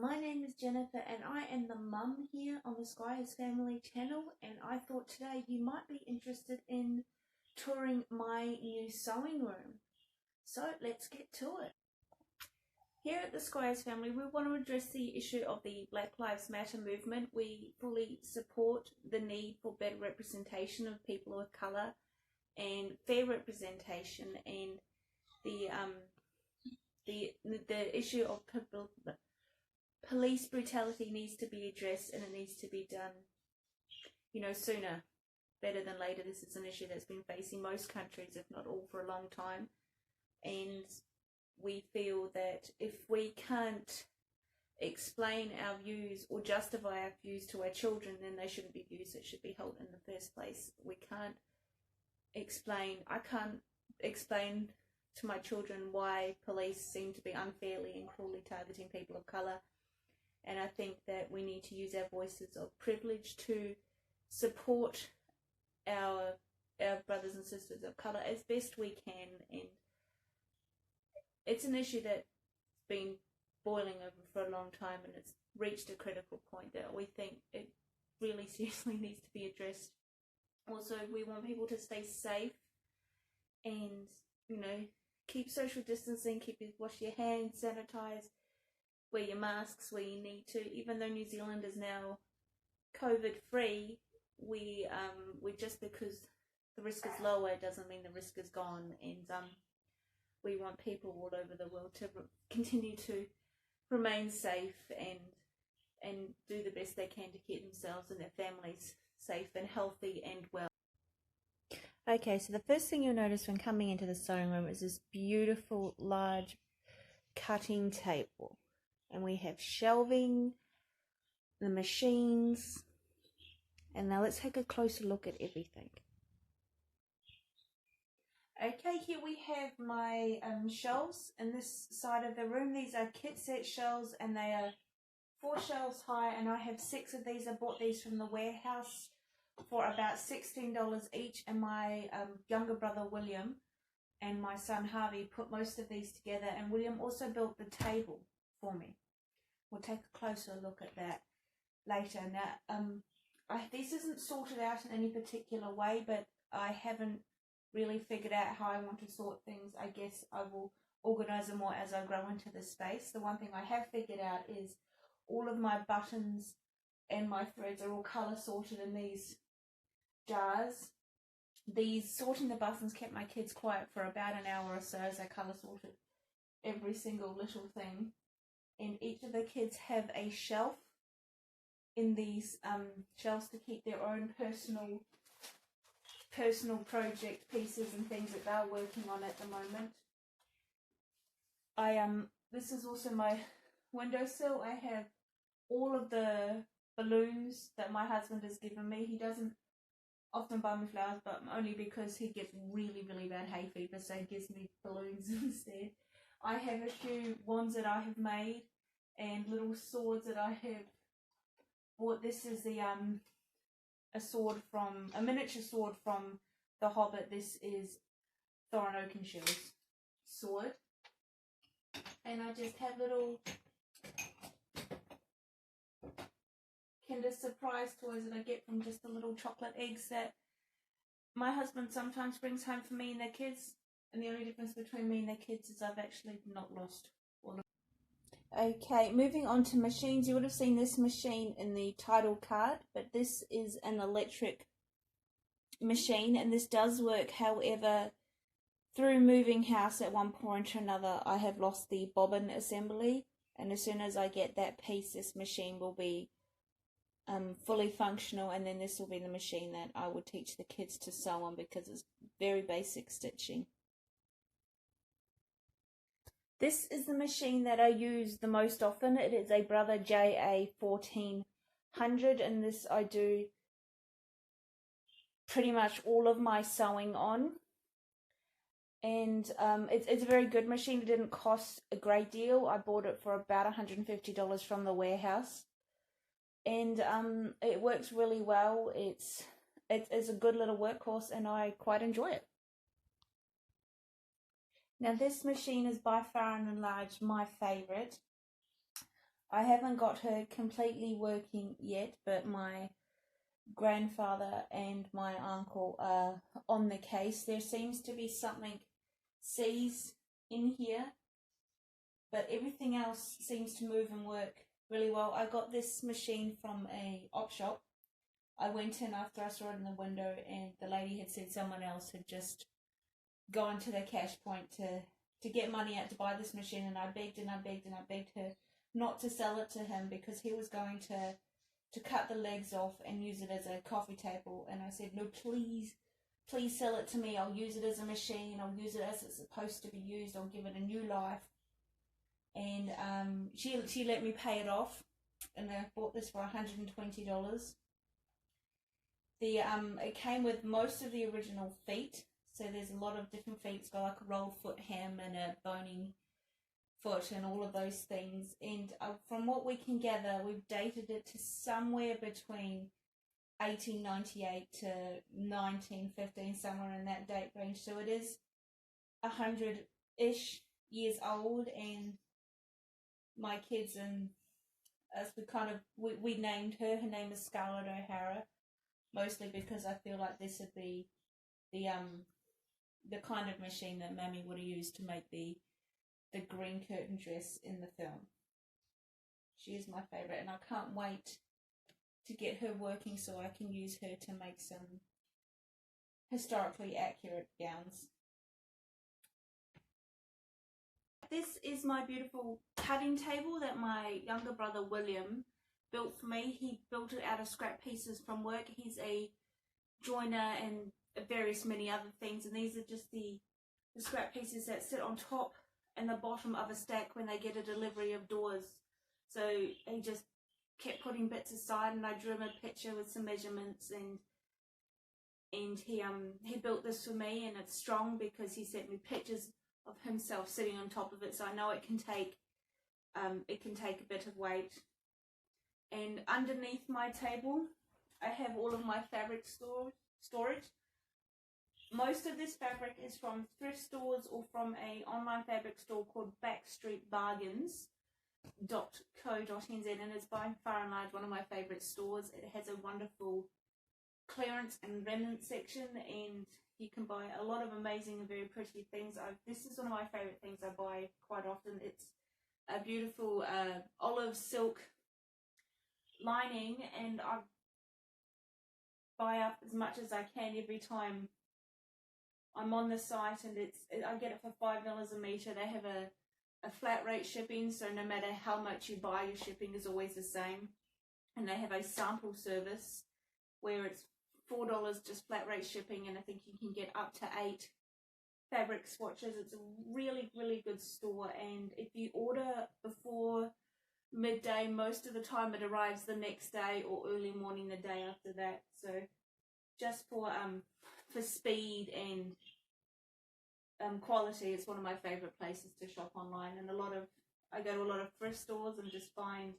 my name is Jennifer and I am the mum here on the Sky's Family channel, and I thought today you might be interested in touring my new sewing room. So let's get to it. Here at the Sky's Family, we want to address the issue of the Black Lives Matter movement. We fully support the need for better representation of people of colour and fair representation, and the issue of police brutality needs to be addressed, and it needs to be done, sooner better than later. This is an issue that's been facing most countries, if not all, for a long time. And we feel that if we can't explain our views or justify our views to our children, then they shouldn't be views that should be held in the first place. I can't explain to my children why police seem to be unfairly and cruelly targeting people of colour. And I think that we need to use our voices of privilege to support our brothers and sisters of colour as best we can. And it's an issue that's been boiling over for a long time, and it's reached a critical point that we think it really seriously needs to be addressed. Also, we want people to stay safe and, keep social distancing, wash your hands, sanitize, wear your masks where you need to. Even though New Zealand is now COVID free, we just because the risk is lower doesn't mean the risk is gone. And we want people all over the world to continue to remain safe and do the best they can to keep themselves and their families safe and healthy and well. Okay, so the first thing you'll notice when coming into the sewing room is this beautiful large cutting table. And we have shelving, the machines, and now let's take a closer look at everything. Okay, here we have my shelves in this side of the room. These are kit set shelves, and they are 4 shelves high, and I have 6 of these. I bought these from the warehouse for about $16 each, and my younger brother William and my son Harvey put most of these together, and William also built the table for me. We'll take a closer look at that later. Now, this isn't sorted out in any particular way, but I haven't really figured out how I want to sort things. I guess I will organise them more as I grow into the space. The one thing I have figured out is all of my buttons and my threads are all colour sorted in these jars. Sorting the buttons kept my kids quiet for about an hour or so as I colour sorted every single little thing. And each of the kids have a shelf in these shelves to keep their own personal project pieces and things that they're working on at the moment. This is also my windowsill. I have all of the balloons that my husband has given me. He doesn't often buy me flowers, but only because he gets really, really bad hay fever, so he gives me balloons instead. I have a few wands that I have made and little swords that I have bought. This is a miniature sword from The Hobbit. This is Thorin Oakenshiel's sword. And I just have little Kinder Surprise toys that I get from just the little chocolate eggs that my husband sometimes brings home for me and the kids. And the only difference between me and the kids is I've actually not lost all of them. Okay, moving on to machines. You would have seen this machine in the title card, but this is an electric machine, and this does work. However, through moving house at one point or another, I have lost the bobbin assembly, and as soon as I get that piece, this machine will be fully functional, and then this will be the machine that I would teach the kids to sew on because it's very basic stitching. This is the machine that I use the most often. It is a Brother JA 1400, and this I do pretty much all of my sewing on. And it's a very good machine. It didn't cost a great deal. I bought it for about $150 from the warehouse. And it works really well. It's a good little workhorse, and I quite enjoy it. Now this machine is by far and large my favourite. I haven't got her completely working yet, but my grandfather and my uncle are on the case. There seems to be something seized in here, but everything else seems to move and work really well. I got this machine from a op shop. I went in after I saw it in the window, and the lady had said someone else had just gone to the cash point to get money out to buy this machine, and I begged and I begged and I begged her not to sell it to him because he was going to cut the legs off and use it as a coffee table. And I said, no, please sell it to me. I'll use it as a machine. I'll use it as it's supposed to be used. I'll give it a new life. And she let me pay it off, and I bought this for $120. It came with most of the original feet, so there's a lot of different feet. It's got like a rolled foot ham and a boning foot and all of those things. And from what we can gather, we've dated it to somewhere between 1898 to 1915, somewhere in that date range. So it is 100-ish years old, and my kids and us, we named her. Her name is Scarlett OHara, mostly because I feel like this would be the kind of machine that Mammy would have used to make the green curtain dress in the film. She is my favourite, and I can't wait to get her working so I can use her to make some historically accurate gowns. This is my beautiful cutting table that my younger brother William built for me. He built it out of scrap pieces from work. He's a joiner and various many other things, and these are just the scrap pieces that sit on top and the bottom of a stack when they get a delivery of doors. So he just kept putting bits aside, and I drew him a picture with some measurements, and he built this for me, and it's strong because he sent me pictures of himself sitting on top of it, so I know it can take a bit of weight. And underneath my table I have all of my fabric storage. Most of this fabric is from thrift stores or from a online fabric store called backstreetbargains.co.nz, and it's by far and large one of my favourite stores. It has a wonderful clearance and remnant section, and you can buy a lot of amazing and very pretty things. This is one of my favourite things I buy quite often. It's a beautiful olive silk lining, and I buy up as much as I can every time I'm on the site, and I get it for $5 a metre. They have a flat rate shipping, so no matter how much you buy, your shipping is always the same. And they have a sample service where it's $4 just flat rate shipping, and I think you can get up to 8 fabric swatches. It's a really, really good store, and if you order before midday, most of the time it arrives the next day or early morning the day after that. So just for speed and quality, it's one of my favorite places to shop online. And I go to a lot of thrift stores and just find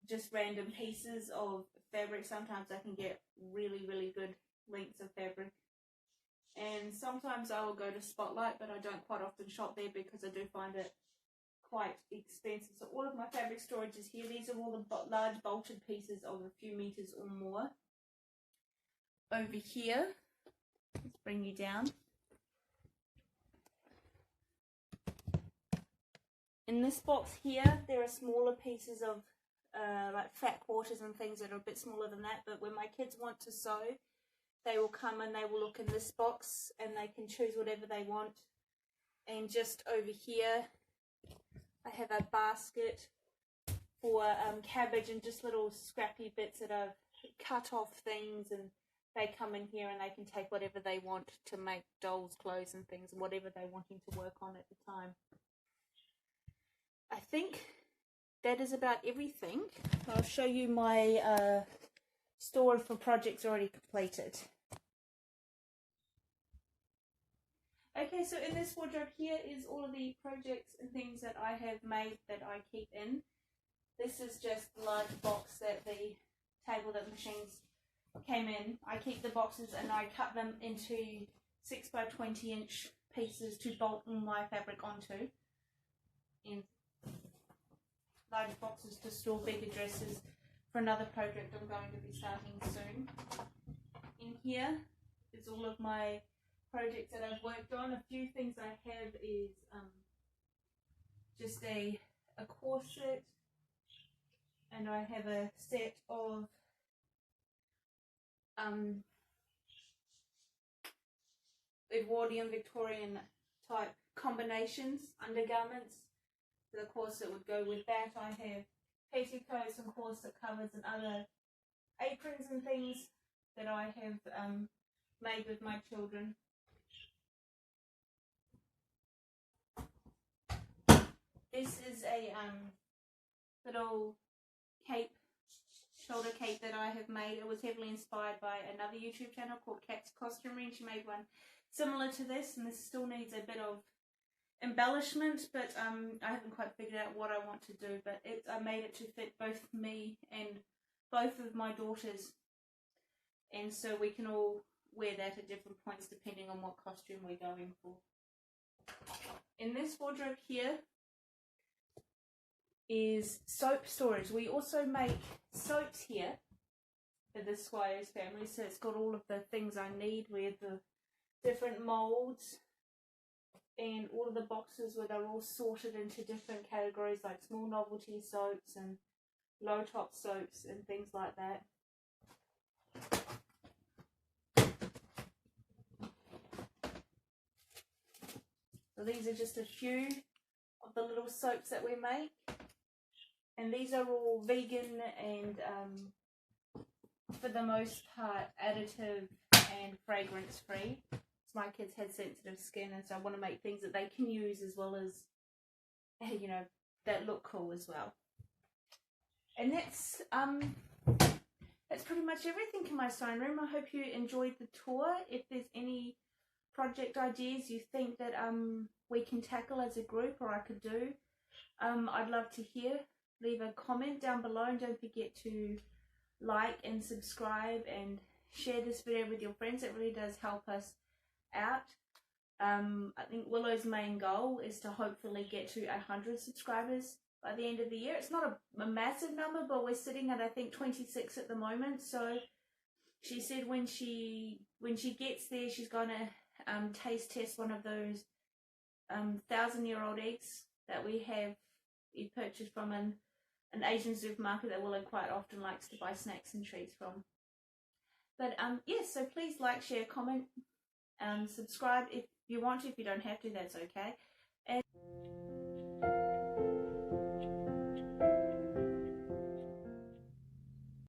just random pieces of fabric. Sometimes I can get really, really good lengths of fabric, and sometimes I will go to Spotlight, but I don't quite often shop there because I do find it quite expensive. So all of my fabric storage is here. These are all the large bolted pieces of a few meters or more. Over here, let's bring you down. In this box here, there are smaller pieces of like fat quarters and things that are a bit smaller than that, but when my kids want to sew, they will come and they will look in this box and they can choose whatever they want. And just over here I have a basket for cabbage and just little scrappy bits that I've cut off things, and they come in here and they can take whatever they want to make dolls' clothes and things, and whatever they're wanting to work on at the time. I think that is about everything. I'll show you my store for projects already completed. Okay, so in this wardrobe here is all of the projects and things that I have made that I keep in. This is just the large box that the table that machines came in. I keep the boxes and I cut them into 6 by 20 inch pieces to bolt my fabric onto. And large boxes to store bigger dresses for another project I'm going to be starting soon. In here is all of my projects that I've worked on. A few things I have is just a corset, and I have a set of Edwardian Victorian type combinations, undergarments. So the corset would go with that. I have petticoats and corset covers and other aprons and things that I have made with my children. This is a little cape, shoulder cape that I have made. It was heavily inspired by another YouTube channel called Cat's Costumery, and she made one similar to this, and this still needs a bit of embellishment, but I haven't quite figured out what I want to do, but I made it to fit both me and both of my daughters, and so we can all wear that at different points depending on what costume we're going for. In this wardrobe here is soap storage. We also make soaps here for the Squires family, so it's got all of the things I need with the different molds and all of the boxes where they're all sorted into different categories like small novelty soaps and low top soaps and things like that. So these are just a few of the little soaps that we make, and these are all vegan and for the most part additive and fragrance free. My kids had sensitive skin, and so I want to make things that they can use as well as, you know, that look cool as well. And that's pretty much everything in my sewing room. I hope you enjoyed the tour. If there's any project ideas you think that we can tackle as a group or I could do, I'd love to hear. Leave a comment down below, and don't forget to like and subscribe and share this video with your friends. It really does help us out. I think Willow's main goal is to hopefully get to 100 subscribers by the end of the year. It's not a massive number, but we're sitting at I think 26 at the moment. So she said when she gets there, she's going to taste test one of those 1,000-year-old eggs that we have purchased from an Asian supermarket that Willow quite often likes to buy snacks and treats from. But yes, so please like, share, comment, subscribe if you want to. If you don't have to, that's okay. And